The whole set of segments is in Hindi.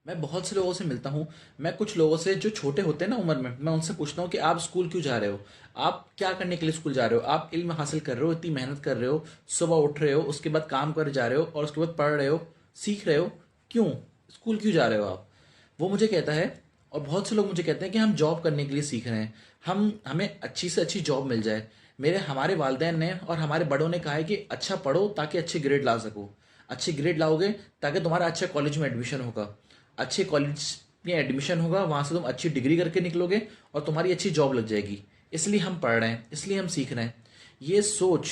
मैं बहुत से लोगों से मिलता हूँ। मैं कुछ लोगों से जो छोटे होते हैं ना उम्र में, मैं उनसे पूछता हूँ कि आप स्कूल क्यों जा रहे हो? आप क्या करने के लिए स्कूल जा रहे हो? आप इल्म हासिल कर रहे हो, इतनी मेहनत कर रहे हो, सुबह उठ रहे हो, उसके बाद काम कर जा रहे हो और उसके बाद पढ़ रहे हो, सीख रहे हो। क्यों? स्कूल क्यों जा रहे हो आप? वो मुझे कहता है, और बहुत से लोग मुझे कहते हैं कि हम जॉब करने के लिए सीख रहे हैं, हमें अच्छी से अच्छी जॉब मिल जाए। हमारे वालिदैन ने और हमारे बड़ों ने कहा है कि अच्छा पढ़ो ताकि अच्छे ग्रेड ला सको। अच्छे ग्रेड लाओगे ताकि तुम्हारा अच्छे कॉलेज में एडमिशन होगा, अच्छे कॉलेज में एडमिशन होगा, वहाँ से तुम अच्छी डिग्री करके निकलोगे और तुम्हारी अच्छी जॉब लग जाएगी। इसलिए हम पढ़ रहे हैं, इसलिए हम सीख रहे हैं। ये सोच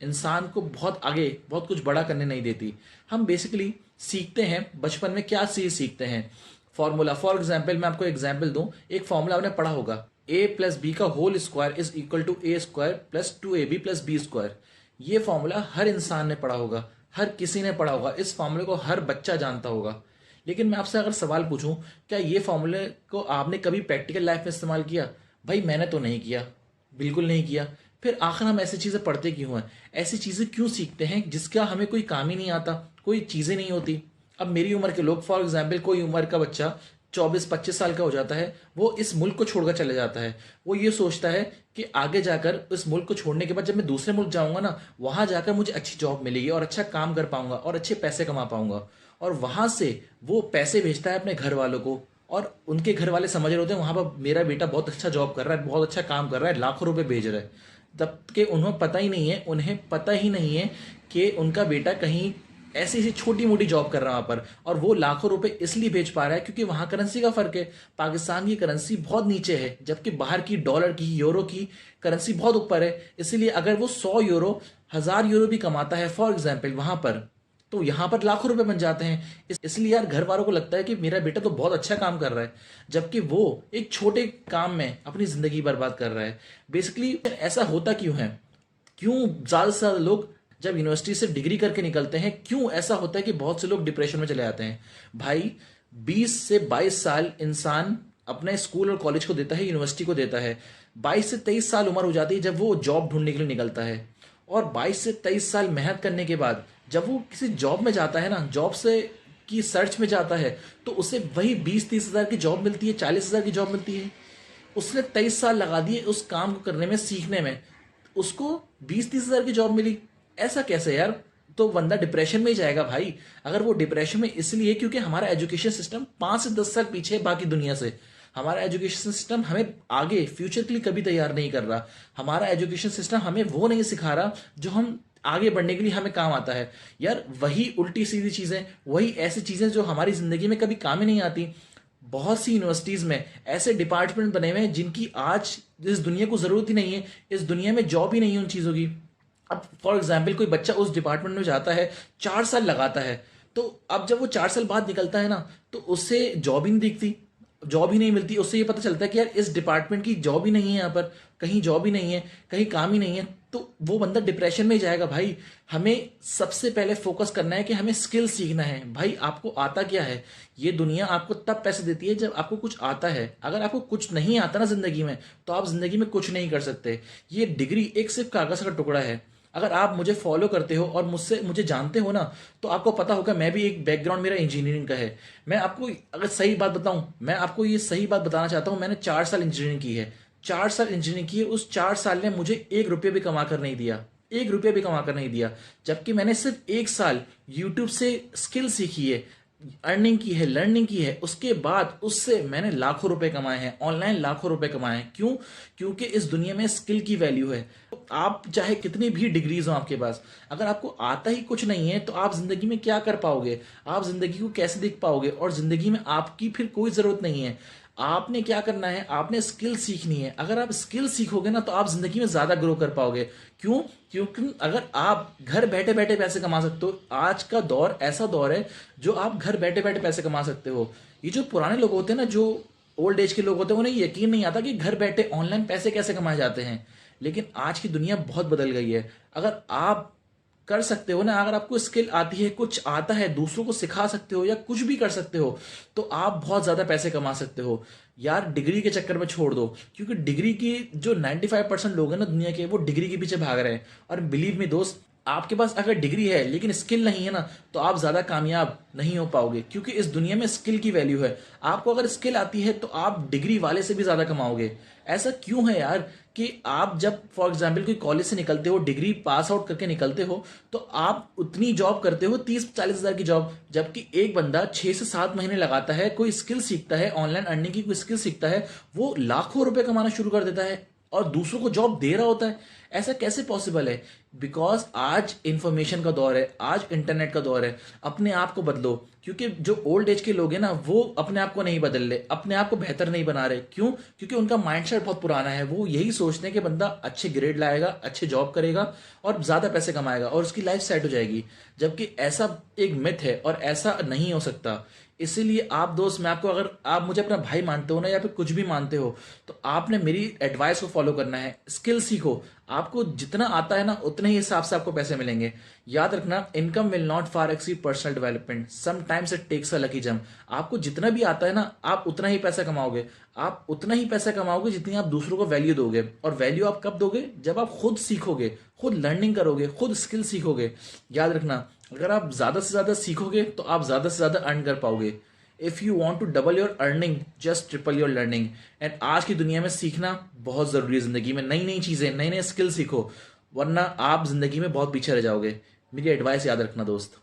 इंसान को बहुत आगे, बहुत कुछ बड़ा करने नहीं देती। हम बेसिकली सीखते हैं, बचपन में क्या चीज़ सीखते हैं? फॉर्मूला। फॉर एग्जाम्पल मैं आपको एग्जाम्पल दूं, एक फॉर्मूला आपने पढ़ा होगा, ए प्लस बी का whole square is equal to A square plus two A B plus B square. ये फॉर्मूला हर इंसान ने पढ़ा होगा, हर किसी ने पढ़ा होगा, इस फॉर्मूले को हर बच्चा जानता होगा। लेकिन मैं आपसे अगर सवाल पूछूं, क्या ये फॉर्मूले को आपने कभी प्रैक्टिकल लाइफ में इस्तेमाल किया? भाई मैंने तो नहीं किया, बिल्कुल नहीं किया। फिर आखिर हम ऐसी चीज़ें पढ़ते क्यों हैं? ऐसी चीज़ें क्यों सीखते हैं जिसका हमें कोई काम ही नहीं आता, कोई चीज़ें नहीं होती? अब मेरी उम्र के लोग, फॉर एग्जाम्पल कोई उम्र का बच्चा 24-25 साल का हो जाता है, वो इस मुल्क को छोड़कर चले जाता है। वो ये सोचता है कि आगे जाकर इस मुल्क को छोड़ने के बाद जब मैं दूसरे मुल्क जाऊंगा ना, वहां जाकर मुझे अच्छी जॉब मिलेगी और अच्छा काम कर पाऊंगा और अच्छे पैसे कमा पाऊंगा। और वहां से वो पैसे भेजता है अपने घर वालों को, और उनके घर वाले समझ रहे होते हैं वहां पर मेरा बेटा बहुत अच्छा जॉब कर रहा है, बहुत अच्छा काम कर रहा है, लाखों रुपए भेज रहा है। तब के उन्हें पता ही नहीं है कि उनका बेटा कहीं ऐसी ऐसी छोटी मोटी जॉब कर रहा है वहां पर, और वो लाखों रुपए इसलिए भेज पा रहा है क्योंकि वहां करेंसी का फर्क है। पाकिस्तान की करेंसी बहुत नीचे है, जबकि बाहर की डॉलर की, यूरो की करेंसी बहुत ऊपर है। इसलिए अगर वो 100 यूरो, 1000 यूरो भी कमाता है फॉर एग्जाम्पल वहां पर, तो यहाँ पर लाखों रुपए बन जाते हैं। इसलिए यार घर वालों को लगता है कि मेरा बेटा तो बहुत अच्छा काम कर रहा है, जबकि वो एक छोटे काम में अपनी जिंदगी बर्बाद कर रहा है। बेसिकली ऐसा होता क्यों है? क्यों ज्यादा से ज्यादा लोग जब यूनिवर्सिटी से डिग्री करके निकलते हैं, क्यों ऐसा होता है कि बहुत से लोग डिप्रेशन में चले जाते हैं? भाई 20 से 22 साल इंसान अपने स्कूल और कॉलेज को देता है, यूनिवर्सिटी को देता है। 22 से 23 साल उम्र हो जाती है जब वो जॉब ढूंढने के लिए निकलता है। और 22 से 23 साल मेहनत करने के बाद जब वो किसी जॉब में जाता है ना, जॉब से की सर्च में जाता है, तो उसे वही 20-30 हज़ार की जॉब मिलती है, 40 हज़ार की जॉब मिलती है। उसने 23 साल लगा दिए उस काम को करने में, सीखने में, उसको 20-30 हज़ार की जॉब मिली। ऐसा कैसे यार? तो बंदा डिप्रेशन में ही जाएगा भाई। अगर वो डिप्रेशन में इसलिए क्योंकि हमारा एजुकेशन सिस्टम 5 से 10 साल पीछे है बाकी दुनिया से। हमारा एजुकेशन सिस्टम हमें आगे फ्यूचर के लिए कभी तैयार नहीं कर रहा। हमारा एजुकेशन सिस्टम हमें वो नहीं सिखा रहा जो हम आगे बढ़ने के लिए हमें काम आता है। यार वही उल्टी सीधी चीजें, वही ऐसी चीजें जो हमारी जिंदगी में कभी काम ही नहीं आती। बहुत सी यूनिवर्सिटीज में ऐसे डिपार्टमेंट बने हुए हैं जिनकी आज इस दुनिया को जरूरत ही नहीं है, इस दुनिया में जॉब ही नहीं है उन चीजों की। अब फॉर एग्जाम्पल कोई बच्चा उस डिपार्टमेंट में जाता है, 4 साल लगाता है, तो अब जब वो 4 साल बाद निकलता है ना, तो उससे जॉब ही नहीं दिखती, जॉब ही नहीं मिलती। उससे ये पता चलता है कि यार इस डिपार्टमेंट की जॉब ही नहीं है, यहाँ पर कहीं जॉब ही नहीं है, कहीं काम ही नहीं है। तो वो बंदा डिप्रेशन में ही जाएगा भाई। हमें सबसे पहले फोकस करना है कि हमें स्किल सीखना है। भाई आपको आता क्या है? ये दुनिया आपको तब पैसे देती है जब आपको कुछ आता है। अगर आपको कुछ नहीं आता ना जिंदगी में, तो आप जिंदगी में कुछ नहीं कर सकते। ये डिग्री एक सिर्फ कागज का टुकड़ा है। अगर आप मुझे फॉलो करते हो और मुझे जानते हो ना, तो आपको पता होगा मैं भी एक बैकग्राउंड मेरा इंजीनियरिंग का है। मैं आपको अगर सही बात बताऊं, मैं आपको ये सही बात बताना चाहता हूं, मैंने 4 साल इंजीनियरिंग की है। 4 साल इंजीनियरिंग की है, उस 4 साल ने मुझे 1 रुपये भी कमा कर नहीं दिया, 1 रुपये भी कमा कर नहीं दिया। जबकि मैंने सिर्फ 1 साल यूट्यूब से स्किल सीखी है, अर्निंग की है, लर्निंग की है। उसके बाद उससे मैंने लाखों रुपए कमाए हैं, ऑनलाइन लाखों रुपए कमाए हैं। क्यों? क्योंकि इस दुनिया में स्किल की वैल्यू है। आप चाहे कितनी भी डिग्रीज हो आपके पास, अगर आपको आता ही कुछ नहीं है, तो आप जिंदगी में क्या कर पाओगे? आप जिंदगी को कैसे देख पाओगे? और जिंदगी में आपकी फिर कोई जरूरत नहीं है। आपने क्या करना है? आपने स्किल सीखनी है। अगर आप स्किल सीखोगे ना, तो आप जिंदगी में ज्यादा ग्रो कर पाओगे। क्यों? क्योंकि अगर आप घर बैठे बैठे पैसे कमा सकते हो, आज का दौर ऐसा दौर है जो आप घर बैठे बैठे पैसे कमा सकते हो। ये जो पुराने लोग होते हैं ना, जो ओल्ड एज के लोग होते हैं, उन्हें यकीन नहीं आता कि घर बैठे ऑनलाइन पैसे कैसे कमाए जाते हैं। लेकिन आज की दुनिया बहुत बदल गई है। अगर आप कर सकते हो ना, अगर आपको स्किल आती है, कुछ आता है, दूसरों को सिखा सकते हो या कुछ भी कर सकते हो, तो आप बहुत ज्यादा पैसे कमा सकते हो। यार डिग्री के चक्कर में छोड़ दो, क्योंकि डिग्री की जो 95% लोग हैं ना दुनिया के, वो डिग्री के पीछे भाग रहे हैं। और बिलीव मी दोस्त, आपके पास अगर डिग्री है लेकिन स्किल नहीं है ना, तो आप ज़्यादा कामयाब नहीं हो पाओगे, क्योंकि इस दुनिया में स्किल की वैल्यू है। आपको अगर स्किल आती है तो आप डिग्री वाले से भी ज़्यादा कमाओगे। ऐसा क्यों है यार कि आप जब फॉर एग्जाम्पल कोई कॉलेज से निकलते हो, डिग्री पास आउट करके निकलते हो, तो आप उतनी जॉब करते हो 30-40 हज़ार की जॉब, जबकि एक बंदा 6 से 7 महीने लगाता है, कोई स्किल सीखता है, ऑनलाइन अर्निंग की कोई स्किल सीखता है, वो लाखों रुपए कमाना शुरू कर देता है और दूसरों को जॉब दे रहा होता है। ऐसा कैसे पॉसिबल है? बिकॉज आज इंफॉर्मेशन का दौर है, आज इंटरनेट का दौर है। अपने आप को बदलो, क्योंकि जो ओल्ड एज के लोग हैं ना, वो अपने आप को नहीं बदल रहे, अपने आप को बेहतर नहीं बना रहे। क्यों? क्योंकि उनका माइंडसेट बहुत पुराना है। वो यही सोचते हैं कि बंदा अच्छे ग्रेड लाएगा, अच्छे जॉब करेगा और ज्यादा पैसे कमाएगा और उसकी लाइफ सेट हो जाएगी, जबकि ऐसा एक मिथ है और ऐसा नहीं हो सकता। इसीलिए आप दोस्त, मैं आपको, अगर आप मुझे अपना भाई मानते हो ना, या फिर कुछ भी मानते हो, तो आपने मेरी एडवाइस को फॉलो करना है। स्किल सीखो, आपको जितना आता है ना उतने ही हिसाब से आपको पैसे मिलेंगे। याद रखना, income will not far exceed personal development, sometimes it takes a lucky jump. आपको जितना भी आता है ना, आप उतना ही पैसा कमाओगे। आप उतना ही पैसा कमाओगे जितनी आप दूसरों को वैल्यू दोगे। और वैल्यू आप कब दोगे? जब आप खुद सीखोगे, खुद लर्निंग करोगे, खुद स्किल सीखोगे। याद रखना, अगर आप ज्यादा से ज्यादा सीखोगे तो आप ज्यादा से ज्यादा अर्न कर पाओगे। If you want to double your earning, just triple your learning. And आज की दुनिया में सीखना बहुत जरूरी है। जिंदगी में नई नई चीजें, नए नए स्किल सीखो, वरना आप जिंदगी में बहुत पीछे रह जाओगे। मेरी एडवाइस याद रखना दोस्त।